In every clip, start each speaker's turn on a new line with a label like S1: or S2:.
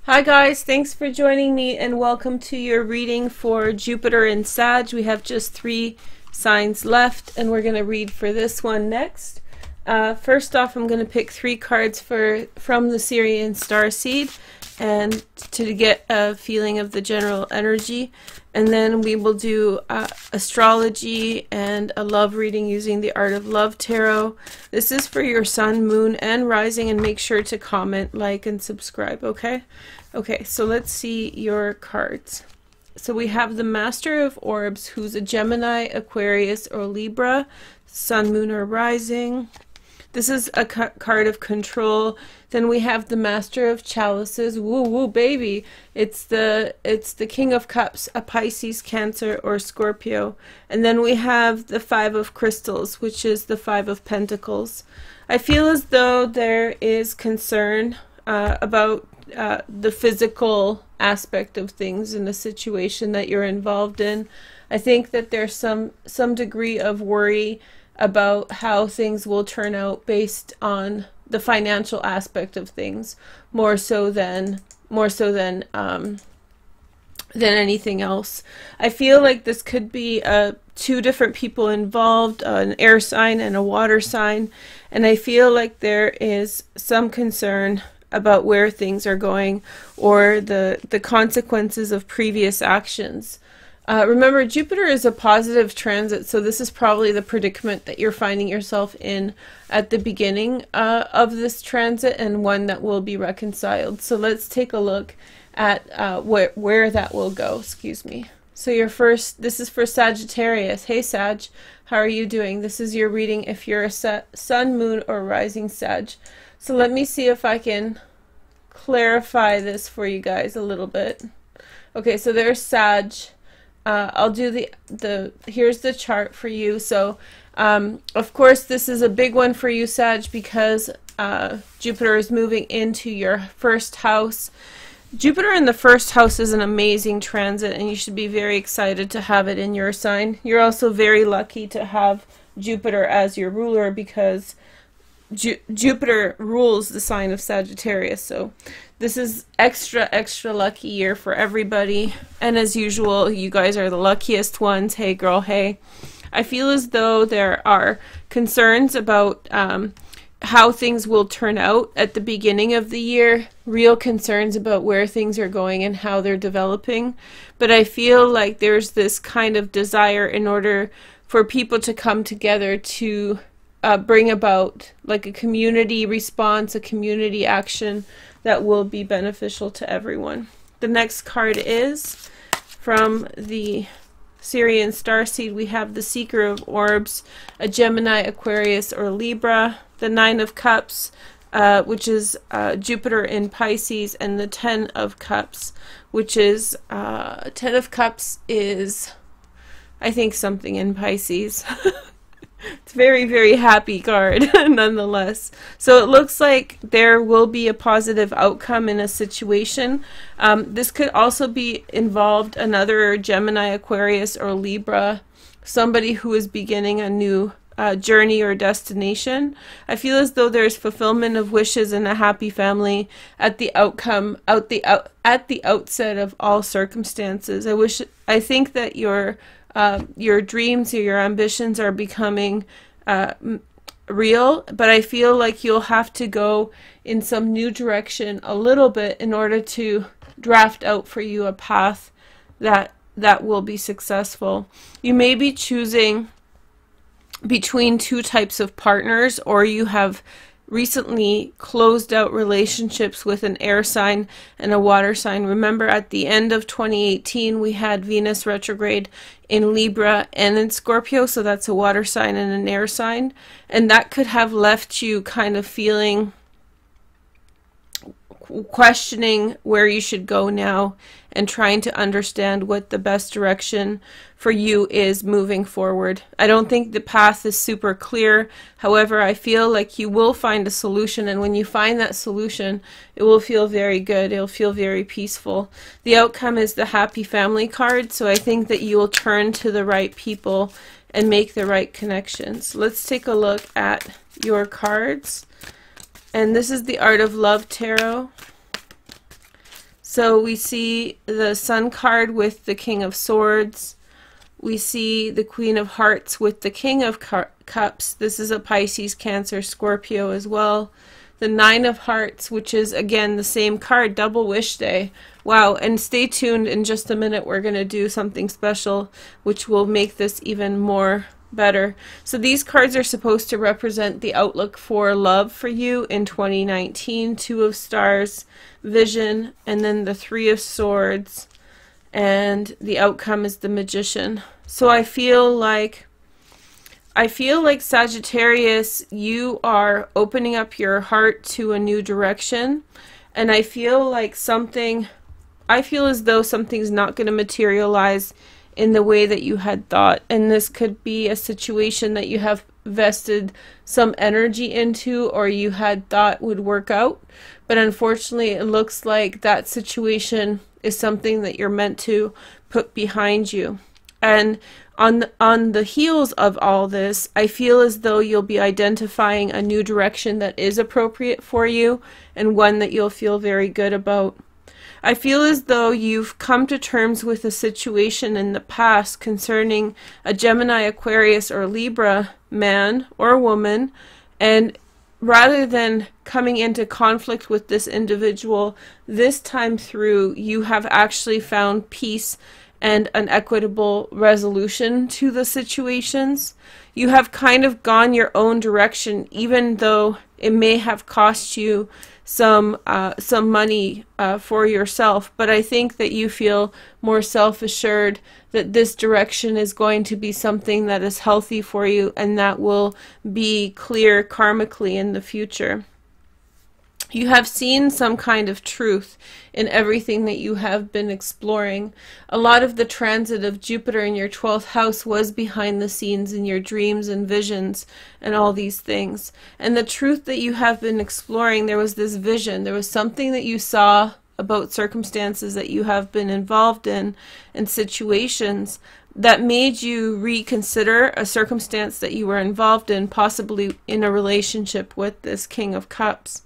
S1: Hi guys, thanks for joining me and welcome to your reading for Jupiter in Sag. We have just 3 signs left and we're going to read for this one next. First off, I'm going to pick 3 cards from the Syrian Starseed and to get a feeling of the general energy, and then we will do astrology and a love reading using the Art of Love Tarot. This is for your sun, moon, and rising, and make sure to comment, like, and subscribe, okay? Okay, so let's see your cards. So we have the Master of Orbs, who's a Gemini, Aquarius, or Libra, sun, moon, or rising. This is a card of control. Then we have the Master of Chalices. Woo woo baby. It's the King of Cups, a Pisces, Cancer, or Scorpio. And then we have the Five of Crystals, which is the Five of Pentacles. I feel as though there is concern about the physical aspect of things in a situation that you're involved in. I think that there's some degree of worry about how things will turn out based on the financial aspect of things, more so than anything else. I feel like this could be 2 different people involved, an air sign and a water sign, and I feel like there is some concern about where things are going or the consequences of previous actions. Remember, Jupiter is a positive transit, so this is probably the predicament that you're finding yourself in at the beginning of this transit, and one that will be reconciled. So let's take a look at where that will go. Excuse me. So this is for Sagittarius. Hey Sag, how are you doing? This is your reading if you're a sun, moon, or rising Sag. So let me see if I can clarify this for you guys a little bit. Okay, so there's Sag. I'll do here's the chart for you. So of course this is a big one for you, Sag, because Jupiter is moving into your first house. Jupiter in the first house is an amazing transit, and you should be very excited to have it in your sign. You're also very lucky to have Jupiter as your ruler, because Jupiter rules the sign of Sagittarius. So this is extra lucky year for everybody, and as usual, you guys are the luckiest ones. Hey girl, hey. I feel as though there are concerns about how things will turn out at the beginning of the year, real concerns about where things are going and how they're developing, but I feel like there's this kind of desire in order for people to come together to bring about like a community response, a community action that will be beneficial to everyone. The next card is from the Syrian Starseed. We have the Seeker of Orbs, a Gemini, Aquarius, or Libra, the 9 of Cups, which is Jupiter in Pisces, and the 10 of Cups, which is 10 of Cups is, I think, something in Pisces. It's very happy card nonetheless. So it looks like there will be a positive outcome in a situation. This could also be involved another Gemini, Aquarius, or Libra, somebody who is beginning a new journey or destination. I feel as though there's fulfillment of wishes and a happy family at the outset of all circumstances. I think that your dreams or your ambitions are becoming real, but I feel like you'll have to go in some new direction a little bit in order to draft out for you a path that will be successful. You may be choosing between 2 types of partners, or you have recently closed out relationships with an air sign and a water sign. Remember, at the end of 2018 we had Venus retrograde in Libra and in Scorpio, so that's a water sign and an air sign, and that could have left you kind of feeling, questioning where you should go now and trying to understand what the best direction for you is moving forward. I don't think the path is super clear. However, I feel like you will find a solution, and when you find that solution, it will feel very good. It'll feel very peaceful. The outcome is the happy family card, so I think that you will turn to the right people and make the right connections. Let's take a look at your cards. And this is the Art of Love Tarot. So we see the Sun card with the King of Swords. We see the Queen of Hearts with the King of Cups. This is a Pisces, Cancer, Scorpio as well. The Nine of Hearts, which is again the same card, double wish day. Wow, and stay tuned, in just a minute we're going to do something special which will make this even more better. So these cards are supposed to represent the outlook for love for you in 2019. Two of Stars, Vision, and then the Three of Swords, and the outcome is the Magician. So I feel like Sagittarius, you are opening up your heart to a new direction, and I feel as though something's not going to materialize in the way that you had thought, and this could be a situation that you have vested some energy into, or you had thought would work out, but unfortunately it looks like that situation is something that you're meant to put behind you. And on the heels of all this, I feel as though you'll be identifying a new direction that is appropriate for you, and one that you'll feel very good about. I feel as though you've come to terms with a situation in the past concerning a Gemini, Aquarius, or Libra man or woman, and rather than coming into conflict with this individual, this time through you have actually found peace and an equitable resolution to the situations. You have kind of gone your own direction, even though it may have cost you some money for yourself, but I think that you feel more self-assured that this direction is going to be something that is healthy for you, and that will be clear karmically in the future. You have seen some kind of truth in everything that you have been exploring. A lot of the transit of Jupiter in your 12th house was behind the scenes in your dreams and visions and all these things. And the truth that you have been exploring, there was this vision. There was something that you saw about circumstances that you have been involved in and situations that made you reconsider a circumstance that you were involved in, possibly in a relationship with this King of Cups.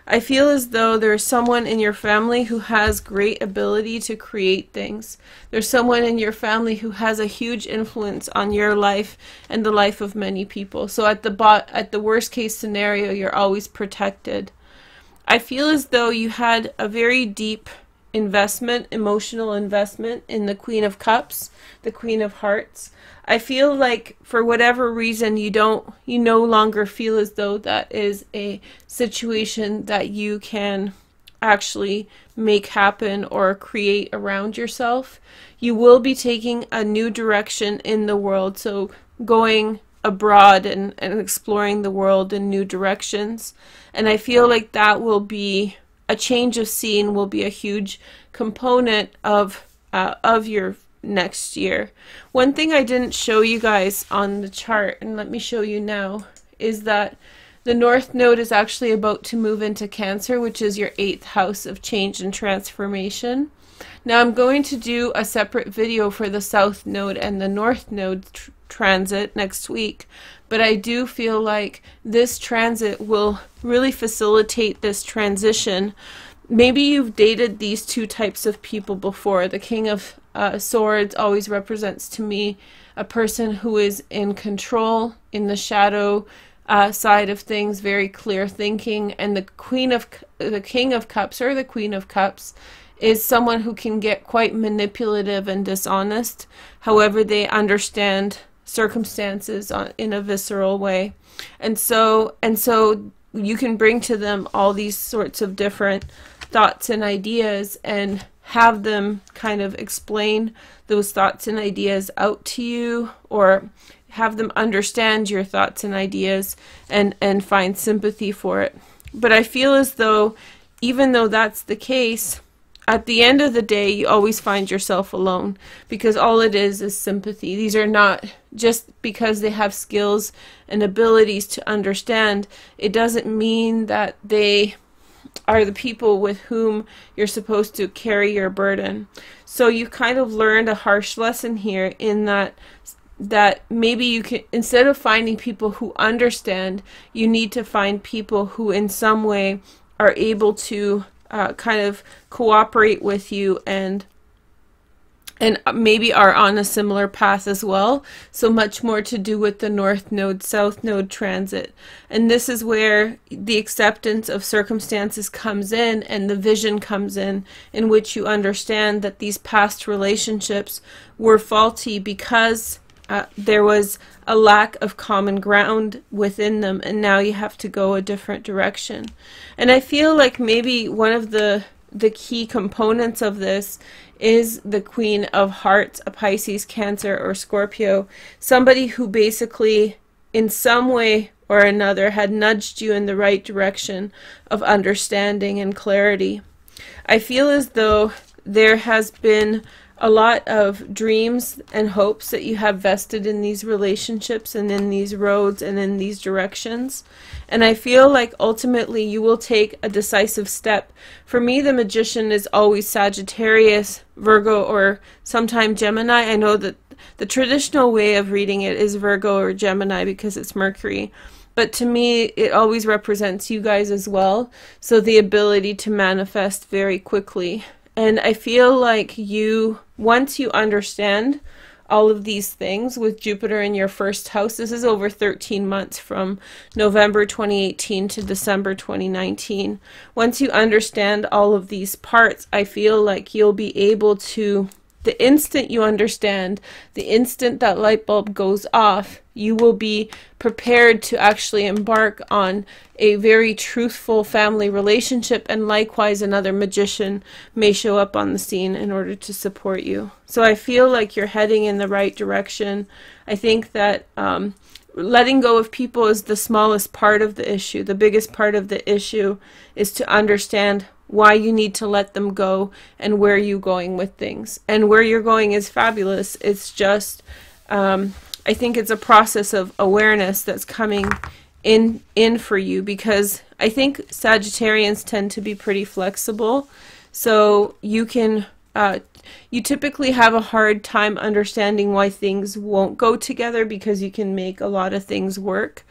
S1: I feel as though there's someone in your family who has great ability to create things. There's someone in your family who has a huge influence on your life and the life of many people. So at the worst case scenario, you're always protected. I feel as though you had a very deep investment, emotional investment in the Queen of Cups, the Queen of Hearts. I feel like for whatever reason you no longer feel as though that is a situation that you can actually make happen or create around yourself. You will be taking a new direction in the world, so going abroad and exploring the world in new directions. And I feel like that will be a change of scene, will be a huge component of your next year. One thing I didn't show you guys on the chart, and let me show you now, is that the North Node is actually about to move into Cancer, which is your 8th house of change and transformation. Now I'm going to do a separate video for the South Node and the North Node transit next week, but I do feel like this transit will really facilitate this transition. Maybe you've dated these two types of people before. The King of Swords always represents to me a person who is in control, in the shadow side of things, very clear thinking, and the King of Cups or the Queen of Cups is someone who can get quite manipulative and dishonest. However, they understand circumstances in a visceral way, and so you can bring to them all these sorts of different thoughts and ideas and have them kind of explain those thoughts and ideas out to you, or have them understand your thoughts and ideas and find sympathy for it. But I feel as though, even though that's the case, at the end of the day, you always find yourself alone, because all it is sympathy. These are not, just because they have skills and abilities to understand, it doesn't mean that they are the people with whom you're supposed to carry your burden. So you kind of learned a harsh lesson here, in that maybe you can, instead of finding people who understand, you need to find people who in some way are able to kind of cooperate with you and maybe are on a similar path as well. So much more to do with the North Node, South Node transit. And this is where the acceptance of circumstances comes in and the vision comes in which you understand that these past relationships were faulty because there was a lack of common ground within them, and now you have to go a different direction. And I feel like maybe one of the key components of this is the Queen of Hearts, a Pisces, Cancer, or Scorpio. Somebody who basically, in some way or another, had nudged you in the right direction of understanding and clarity. I feel as though there has been a lot of dreams and hopes that you have vested in these relationships and in these roads and in these directions. And I feel like ultimately you will take a decisive step. For me, the Magician is always Sagittarius, Virgo, or sometime Gemini. I know that the traditional way of reading it is Virgo or Gemini because it's Mercury. But to me, it always represents you guys as well. So the ability to manifest very quickly. And I feel like once you understand all of these things with Jupiter in your first house, this is over 13 months from November 2018 to December 2019. Once you understand all of these parts, I feel like you'll be able to, the instant you understand, the instant that light bulb goes off, you will be prepared to actually embark on a very truthful family relationship, and likewise another magician may show up on the scene in order to support you. So I feel like you're heading in the right direction. I think that letting go of people is the smallest part of the issue. The biggest part of the issue is to understand why you need to let them go and where you're going with things. And where you're going is fabulous. It's just I think it's a process of awareness that's coming in for you, because I think Sagittarians tend to be pretty flexible. So you can you typically have a hard time understanding why things won't go together because you can make a lot of things work.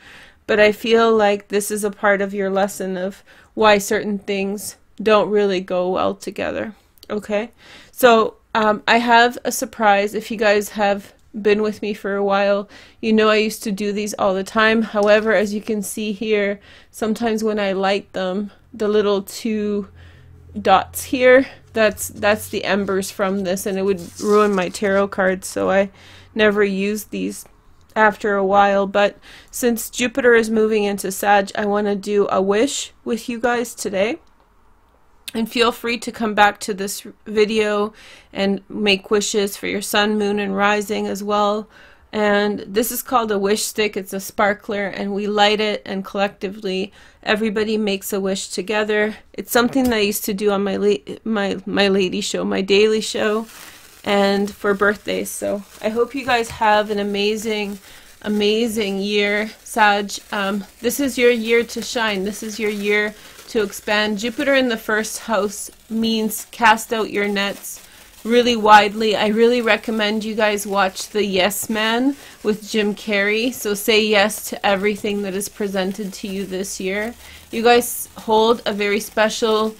S1: But I feel like this is a part of your lesson of why certain things don't really go well together. Okay, so I have a surprise. If you guys have been with me for a while, you know I used to do these all the time. However, as you can see here, sometimes when I light them, the little 2 dots here, that's the embers from this, and it would ruin my tarot cards, so I never used these after a while. But since Jupiter is moving into Sag, I want to do a wish with you guys today. And feel free to come back to this video and make wishes for your sun, moon, and rising as well. And this is called a wish stick. It's a sparkler, and we light it, and collectively everybody makes a wish together. It's something that I used to do on my lady show, my daily show, and for birthdays. So I hope you guys have an amazing year, Sag. This is your year to shine. This is your year to expand. Jupiter in the first house means cast out your nets really widely. I really recommend you guys watch The Yes Man with Jim Carrey. So say yes to everything that is presented to you this year. You guys hold a very special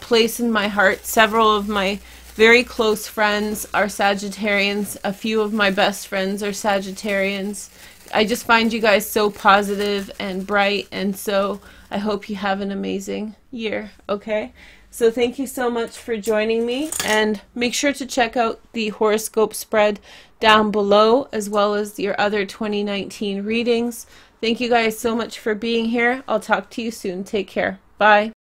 S1: place in my heart. Several of my very close friends are Sagittarians. A few of my best friends are Sagittarians. I just find you guys so positive and bright, and so I hope you have an amazing year, okay? So thank you so much for joining me, and make sure to check out the horoscope spread down below, as well as your other 2019 readings. Thank you guys so much for being here. I'll talk to you soon. Take care. Bye.